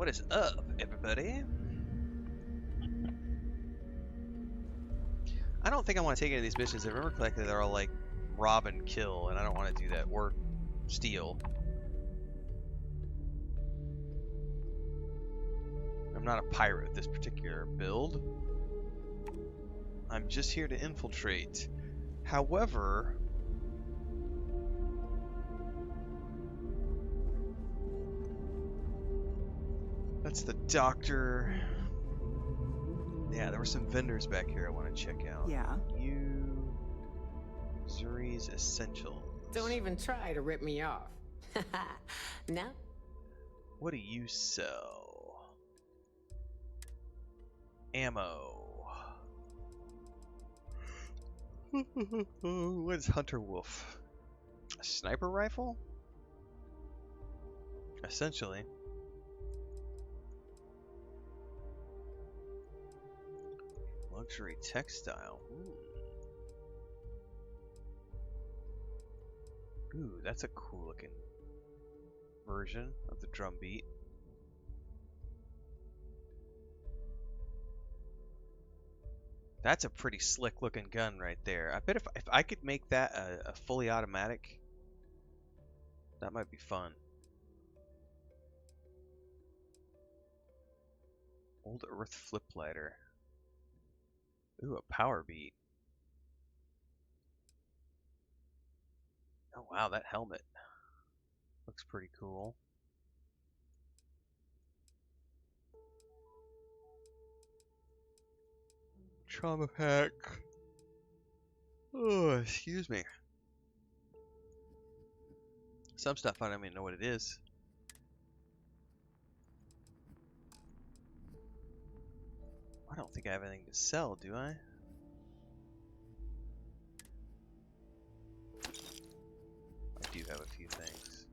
What is up, everybody? I don't think I want to take any of these missions. If I remember correctly, they're all like rob and kill, and I don't want to do that. Or steal. I'm not a pirate with this particular build. I'm just here to infiltrate. However, that's the doctor. Yeah, there were some vendors back here I want to check out. Yeah. Zuri's Essentials. Don't even try to rip me off. No? What do you sell? Ammo. What is Hunter Wolf? A sniper rifle? Essentially. Luxury textile. Ooh, that's a cool looking version of the drum beat. That's a pretty slick looking gun right there. I bet if I could make that a fully automatic, that might be fun. Old Earth flip lighter. Ooh, a power beat. Oh wow, that helmet looks pretty cool. Trauma pack. Oh, excuse me. Some stuff I don't even know what it is. I don't think I have anything to sell, do I? I do have a few things.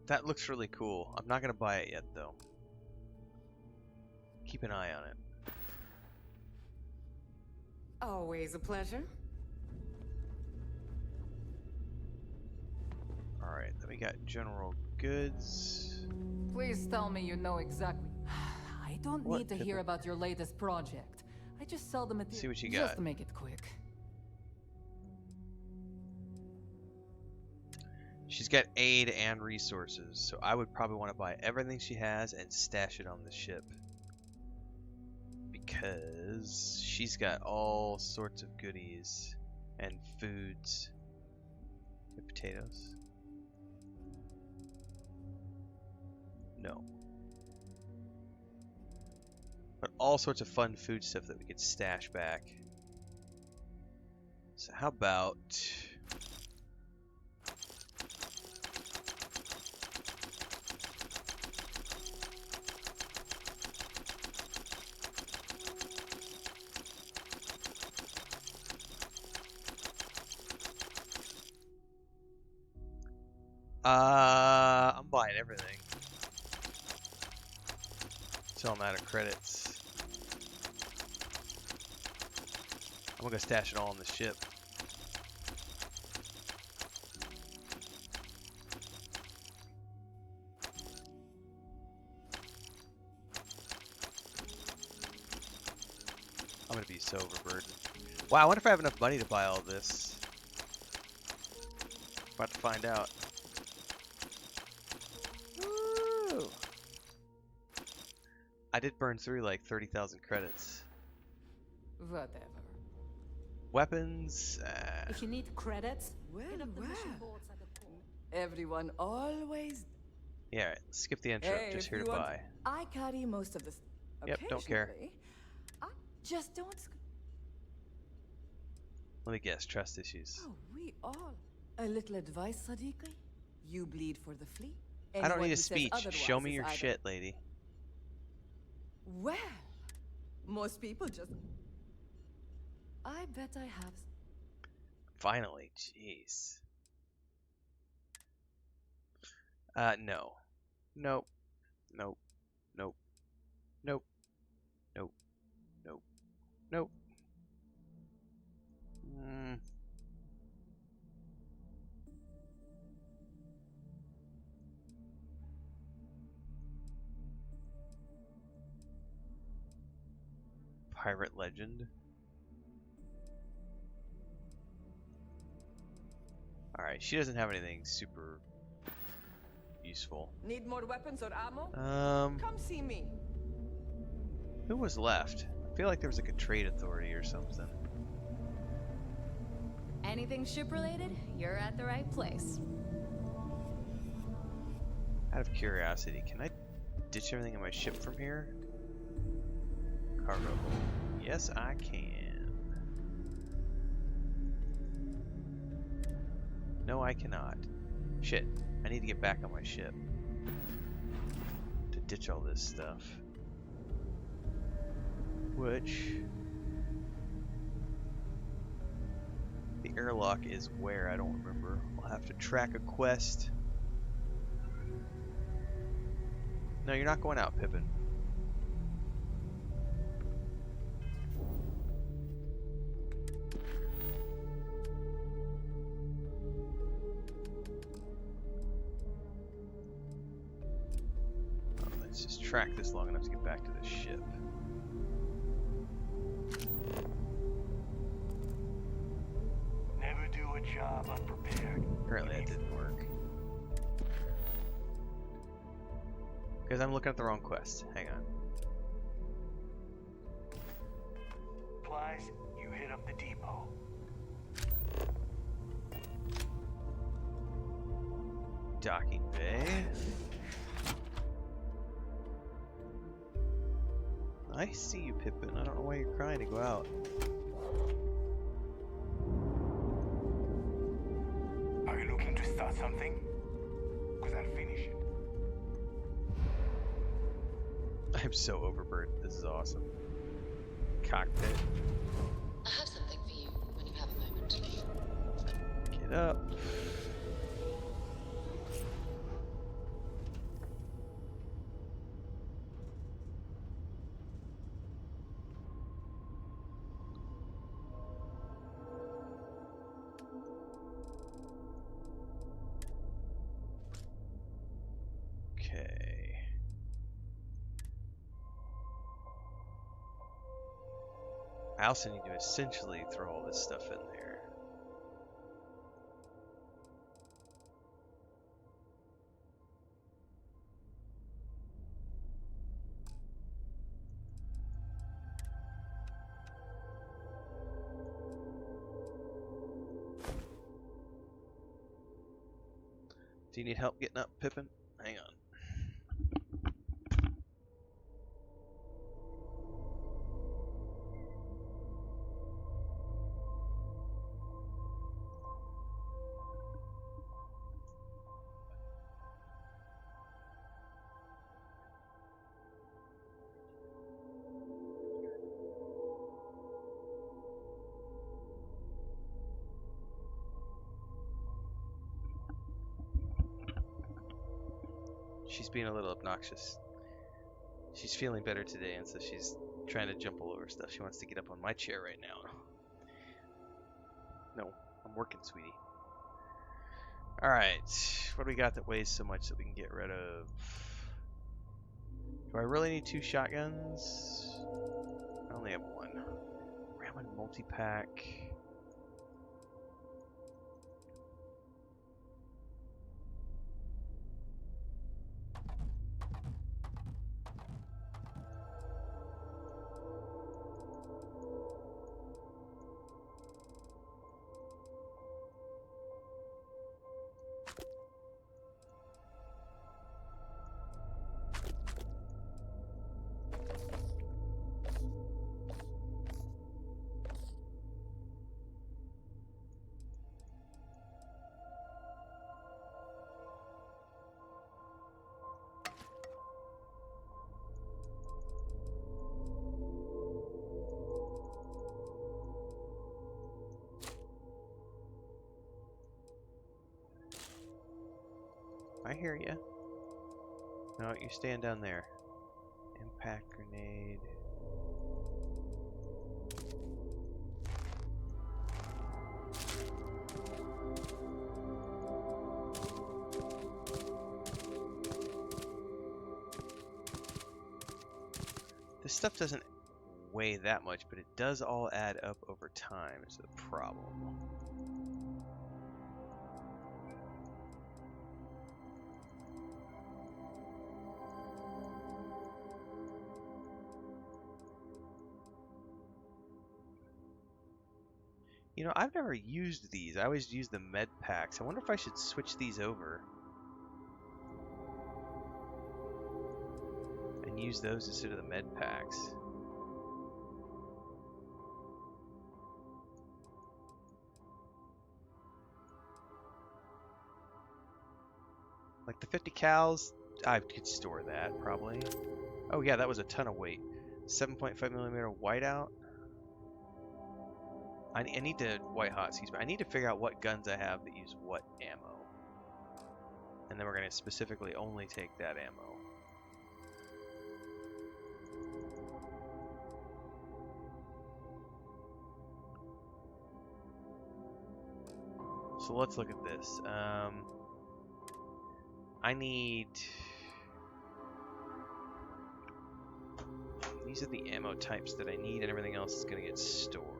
That looks really cool. I'm not gonna buy it yet though. Keep an eye on it. Always a pleasure. Alright, then we got general goods. Please tell me you know exactly. I don't What? need to hear about your latest project. I just sell the material. See what you Just got. to make it quick. She's got aid and resources, so I would probably want to buy everything she has and stash it on the ship. Because she's got all sorts of goodies and foods. And potatoes. No. But all sorts of fun food stuff that we could stash back. So how about... I'm buying everything. So I'm out of credits. I'm gonna stash it all on the ship. I'm gonna be so overburdened. Wow, I wonder if I have enough money to buy all this. About to find out. Woo! I did burn through like 30,000 credits. Whatever. Weapons. If you need credits, Hit up the mission boards at the port. everyone always. Yeah, right, skip the intro. Hey, Just if here to you want, buy. I carry most of this. Yep, don't care. Occasionally, I just don't. Let me guess, trust issues. Oh, we all. A little advice, Sadiqi? You bleed for the flea. I don't Anyone need a who says speech. Show otherwise me is your either- shit, lady. Well, most people just. I bet I have. Finally, jeez. No. Nope. Nope. Nope. Nope. Nope. Nope. Nope. Mm. Pirate legend. Alright, she doesn't have anything super useful. Need more weapons or ammo? Come see me. Who was left? I feel like there was like a trade authority or something. Anything ship related, you're at the right place. Out of curiosity, can I ditch everything in my ship from here? Cargo hold. Yes, I can. No, I cannot. Shit, I need to get back on my ship to ditch all this stuff. Which... the airlock is where, I don't remember. I'll have to track a quest. No, you're not going out, Pippin. Oh, let's just track this long enough to get back to the ship. Never do a job unprepared. Apparently that didn't work. Because I'm looking at the wrong quest. Hang on. Supplies, you hit up the depot. Docking bay. I see you, Pippin. I don't know why you're crying to go out. Are you looking to start something? Because I'll finish it. I'm so overburdened. This is awesome. Cockpit. I have something for you when you have a moment. Get up. Okay. I also need to essentially throw all this stuff in there. Do you need help getting up, Pippin? Hang on. She's being a little obnoxious. She's feeling better today, and so she's trying to jump all over stuff. She wants to get up on my chair right now. No, I'm working, sweetie. Alright, what do we got that weighs so much that we can get rid of? Do I really need 2 shotguns? I only have 1. Ramen multi-pack. I hear you. No, you stand down there. Impact grenade. This stuff doesn't weigh that much, but it does all add up over time is the problem. You know, I've never used these. I always use the med packs. I wonder if I should switch these over and use those instead of the med packs. Like the 50 cals, I could store that probably. Oh yeah, that was a ton of weight. 7.5mm whiteout. I need to white hot. Excuse me. I need to figure out what guns I have that use what ammo, and then we're gonna specifically only take that ammo. So let's look at this. I need. These are the ammo types that I need, and everything else is gonna get stored.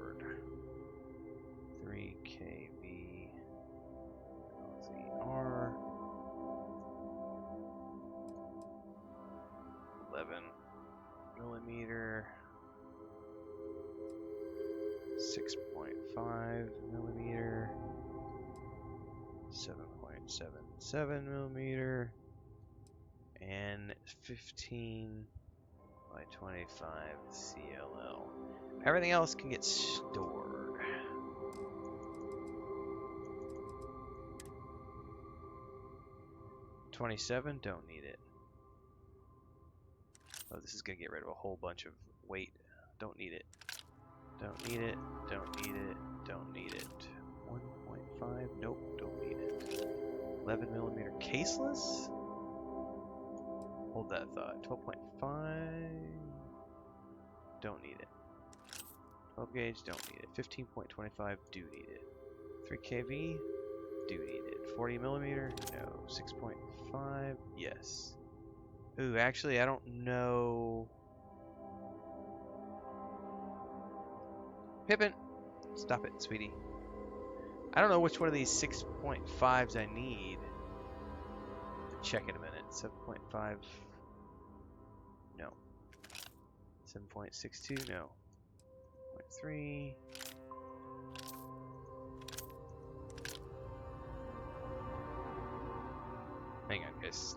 3KV LZR 11mm 6.5mm 7.77mm and 15x25 CLL. Everything else can get stored. 27, don't need it. Oh, this is gonna get rid of a whole bunch of weight. Don't need it. Don't need it. Don't need it. Don't need it. 1.5, nope, don't need it. 11mm caseless? Hold that thought. 12.5, don't need it. 12 gauge, don't need it. 15.25, do need it. 3KV, do need it. 40mm, no. 6.5, yes. Ooh, actually, I don't know. Pippin, stop it, sweetie. I don't know which one of these 6.5s I need. Check in a minute. 7.5, no. 7.62, no. 0.3. Hang on, guys.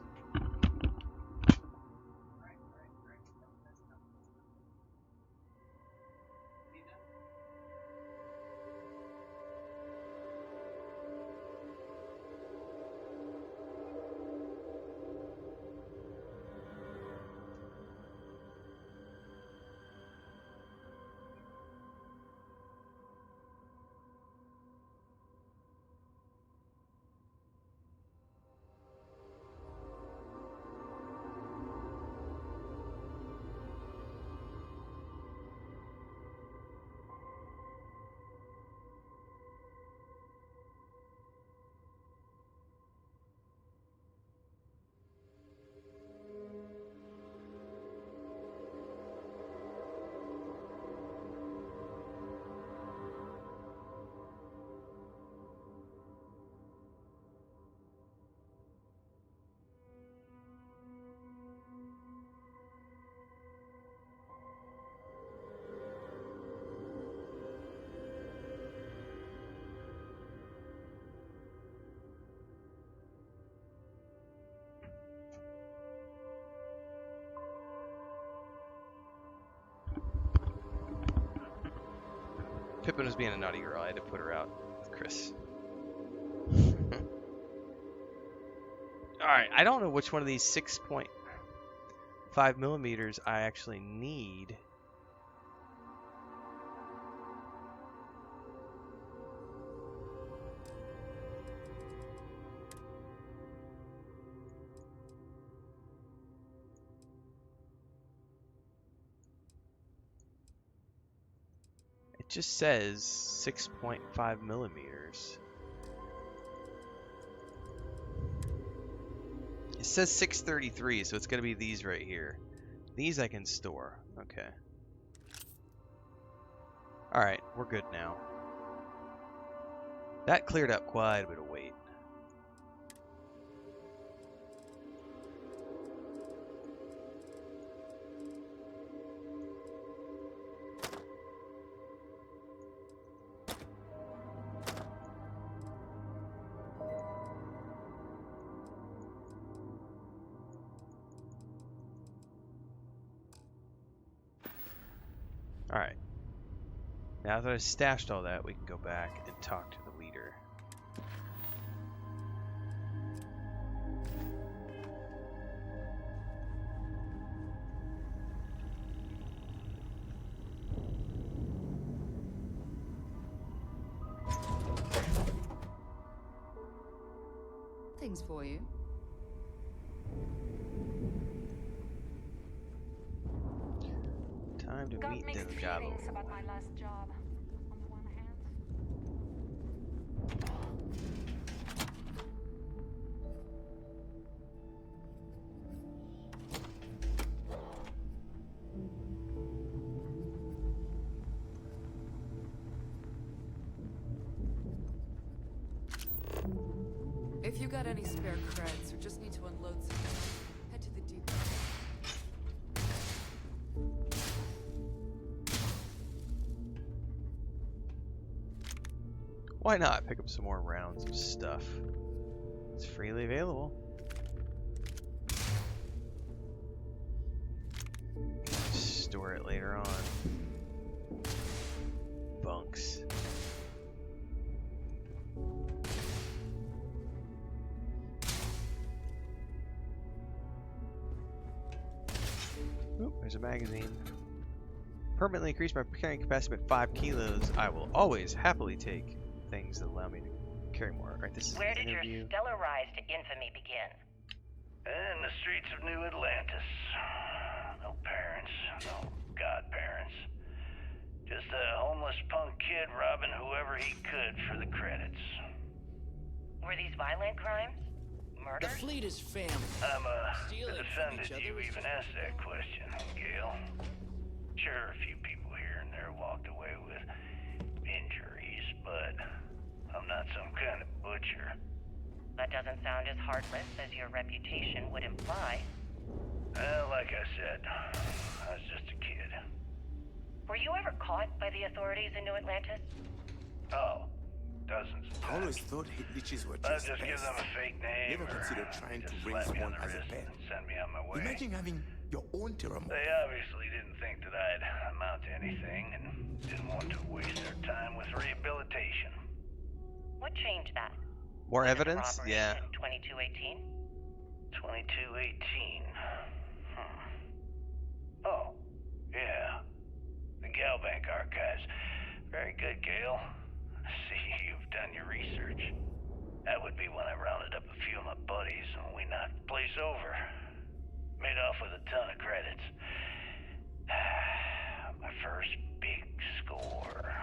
Pippin was being a naughty girl. I had to put her out with Chris. Alright, I don't know which one of these 6.5mm I actually need. It just says 6.5 millimeters. It says 633, so it's going to be these right here. These I can store. Okay. Alright, we're good now. That cleared up quite a bit of weight. Alright. Now that I've stashed all that, we can go back and talk to the leader. Things for you. Time to Got meet mixed Delgado. feelings about my last job. On the one hand, If you got any spare creds or just need to unload some, head to the depot. Why not pick up some more rounds of stuff? It's freely available. Store it later on. Bunks. Oop, there's a magazine. Permanently increase my carrying capacity by 5 kilos. I will always happily take things that allow me to carry more. Alright, this is Where the did your interview. stellar rise to infamy begin? In the streets of New Atlantis. No parents, no godparents. Just a homeless punk kid robbing whoever he could for the credits. Were these violent crimes? The Murder? fleet is family. I'm Stealing from offended each other you is even just- asked that question, Gail. Sure, a few people here and there walked away with injuries, but I'm not some kind of butcher. That doesn't sound as heartless as your reputation would imply. Well, like I said, I was just a kid. Were you ever caught by the authorities in New Atlantis? Oh, dozens of I always times. thought hit leeches were I'll just just give pests. them a fake name Never or considered trying to just raise slap me on one the as a wrist pet. and send me on my way. Imagine having your own Terramon. They obviously didn't think that I'd amount to anything and didn't want to waste their time with rehabilitation. What changed that? More Was it the evidence? robbery Yeah. in 2218? 2218. Oh, yeah. The Galbank archives. Very good, Gail. I see you've done your research. That would be when I rounded up a few of my buddies and we knocked the place over. Made off with a ton of credits. My first big score.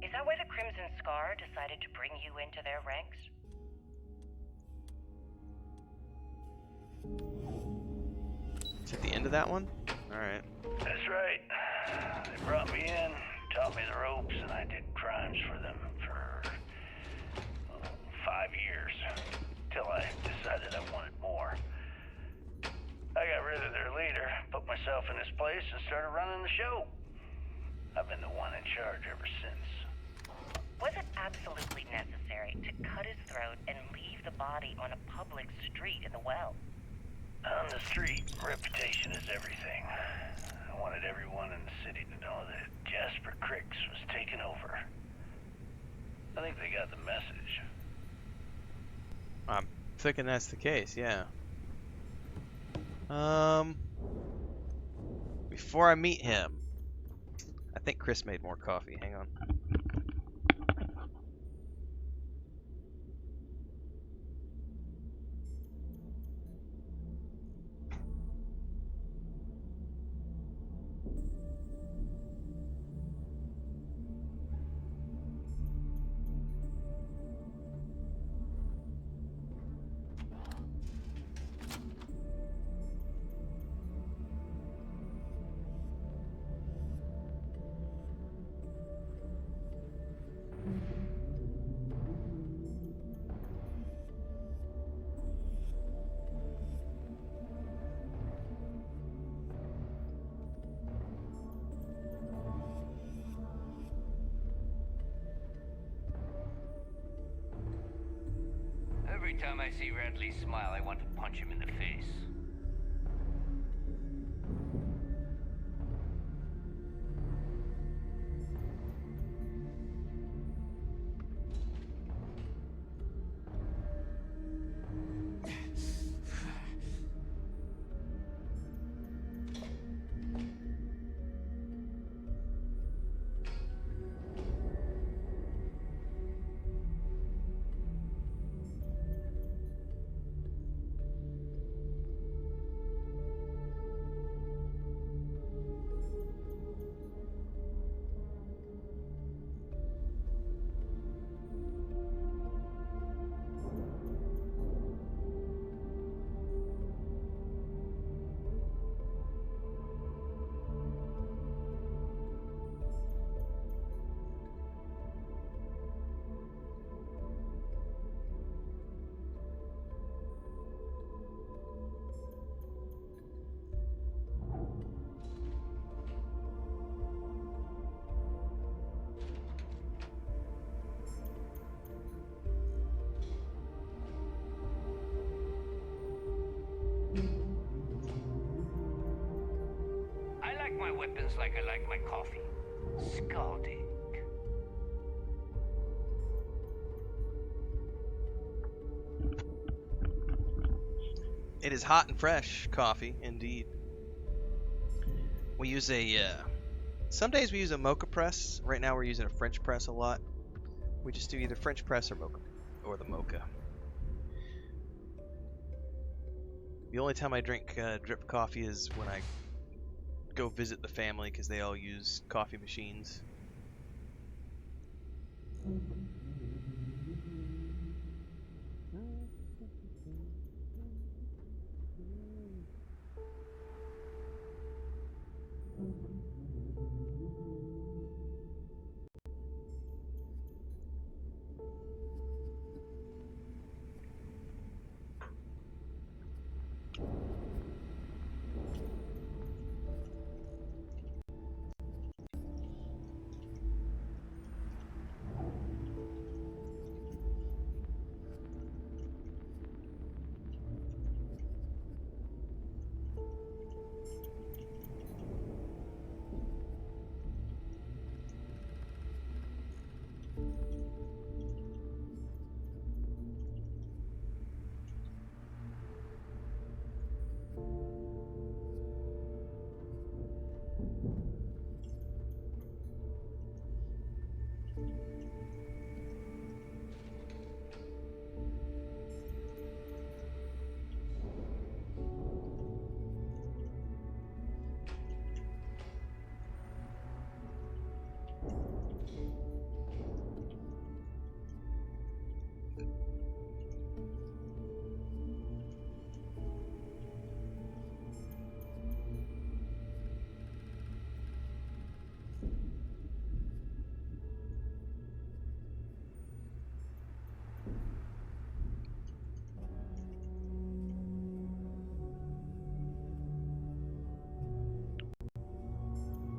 Is that why the Crimson Scar decided to bring you into their ranks? Is it the end of that one? Alright. That's right. They brought me in, taught me the ropes, and I did crimes for them for 5 years. Till I decided I wanted more. I got rid of their leader, put myself in his place, and started running the show. I've been the one in charge ever since. Was it absolutely necessary to cut his throat and leave the body on a public street in the well? On the street, reputation is everything. I wanted everyone in the city to know that Jasper Cricks was taking over. I think they got the message. I'm thinking that's the case, yeah. Before I meet him, I think Chris made more coffee. Hang on. time I see Radley smile, I want to punch him in the face. I like my weapons like I like my coffee. Scalding. It is hot and fresh coffee, indeed. We use a, some days we use a mocha press. Right now we're using a French press a lot. We just do either French press or mocha, or the mocha. The only time I drink drip coffee is when I go visit the family because they all use coffee machines.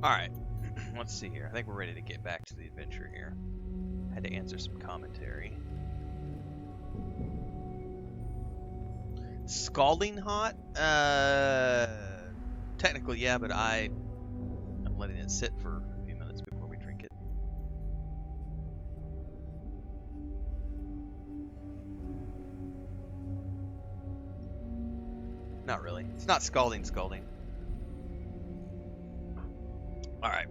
Alright, let's see here. I think we're ready to get back to the adventure here. Had to answer some commentary. Scalding hot? Technically, yeah, but I'm letting it sit for a few minutes before we drink it. Not really. It's not scalding. Alright.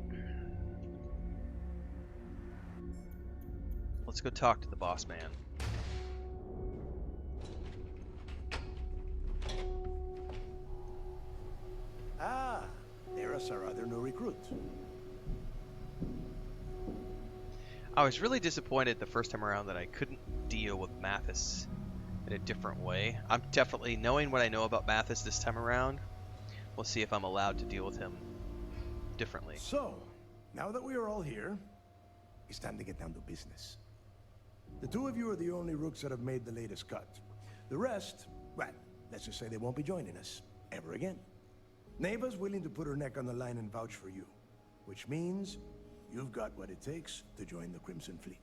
Let's go talk to the boss man. Ah, there's our other new recruit. I was really disappointed the first time around that I couldn't deal with Mathis in a different way. I'm definitely, knowing what I know about Mathis this time around, we'll see if I'm allowed to deal with him differently. So, now that we are all here, it's time to get down to business. The two of you are the only rooks that have made the latest cut. The rest, well, let's just say they won't be joining us ever again. Neva's willing to put her neck on the line and vouch for you, which means you've got what it takes to join the Crimson Fleet.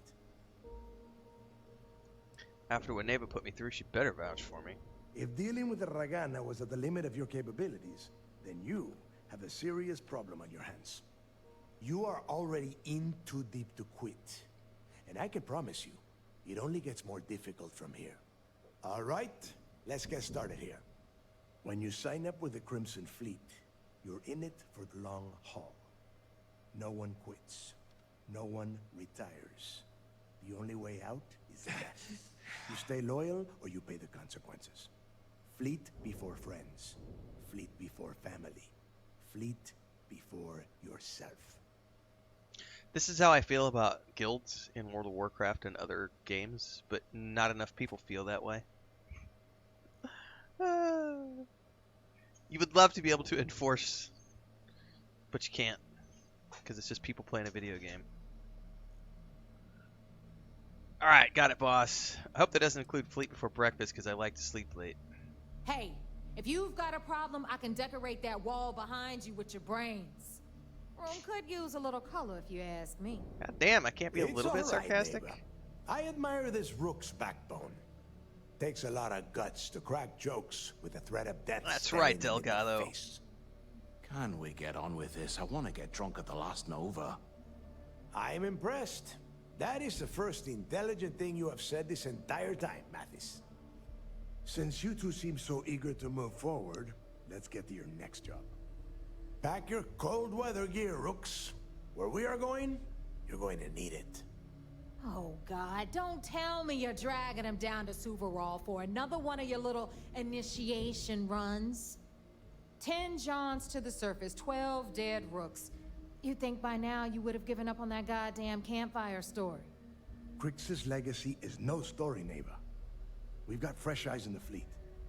After what Neva put me through, she better vouch for me. If dealing with the Ragana was at the limit of your capabilities, then you have a serious problem on your hands. You are already in too deep to quit. And I can promise you, it only gets more difficult from here. All right, let's get started here. When you sign up with the Crimson Fleet, you're in it for the long haul. No one quits. No one retires. The only way out is death. You stay loyal or you pay the consequences. Fleet before friends. Fleet before family. Fleet before yourself. This is how I feel about guilds in World of Warcraft and other games, but not enough people feel that way. You would love to be able to enforce, but you can't, because it's just people playing a video game. Alright, got it, boss. I hope that doesn't include Fleet before breakfast, because I like to sleep late. Hey, if you've got a problem, I can decorate that wall behind you with your brains. Room could use a little color if you ask me. God damn, I can't be a little bit sarcastic. Neighbor. I admire this Rook's backbone. Takes a lot of guts to crack jokes with the threat of death. That's right, Delgado. Can we get on with this? I want to get drunk at the last Nova. I'm impressed. That is the first intelligent thing you have said this entire time, Mathis. Since you two seem so eager to move forward, let's get to your next job. Pack your cold weather gear, Rooks. Where we are going, you're going to need it. Oh, God, don't tell me you're dragging him down to Suvarol for another one of your little initiation runs. 10 Johns to the surface, 12 dead Rooks. You'd think by now you would have given up on that goddamn campfire story. Crix's legacy is no story, Neva. We've got fresh eyes in the fleet.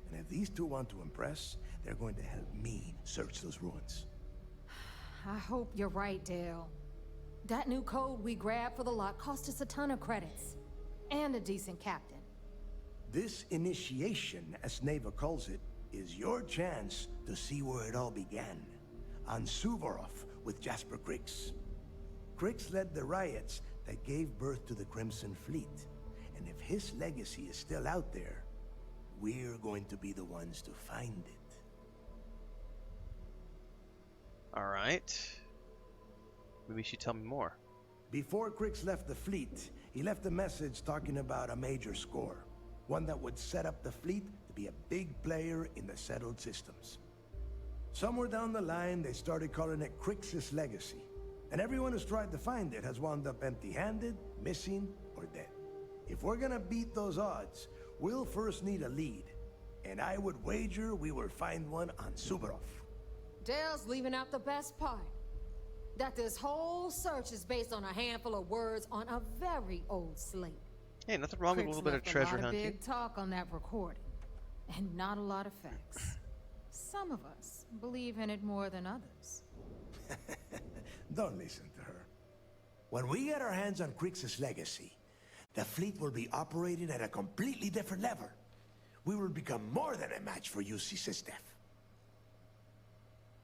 And if these two want to impress, they're going to help me search those ruins. I hope you're right, Dale. That new code we grabbed for the lot cost us a ton of credits. And a decent captain. This initiation, as Neva calls it, is your chance to see where it all began. On Suvorov with Jasper Crix. Crix led the riots that gave birth to the Crimson Fleet. And if his legacy is still out there, we're going to be the ones to find it. Alright. Maybe you should tell me more. Before Crix left the fleet, he left a message talking about a major score. One that would set up the fleet to be a big player in the settled systems. Somewhere down the line, they started calling it Crix's legacy. And everyone who's tried to find it has wound up empty-handed, missing, or dead. If we're gonna beat those odds, we'll first need a lead. And I would wager we will find one on Suvorov. Dale's leaving out the best part. That this whole search is based on a handful of words on a very old slate. Hey, nothing wrong with a little bit of treasure hunting. Big talk on that recording, and not a lot of facts. Some of us believe in it more than others. Don't listen to her. When we get our hands on Crix's legacy, the fleet will be operating at a completely different level. We will become more than a match for UC Systef.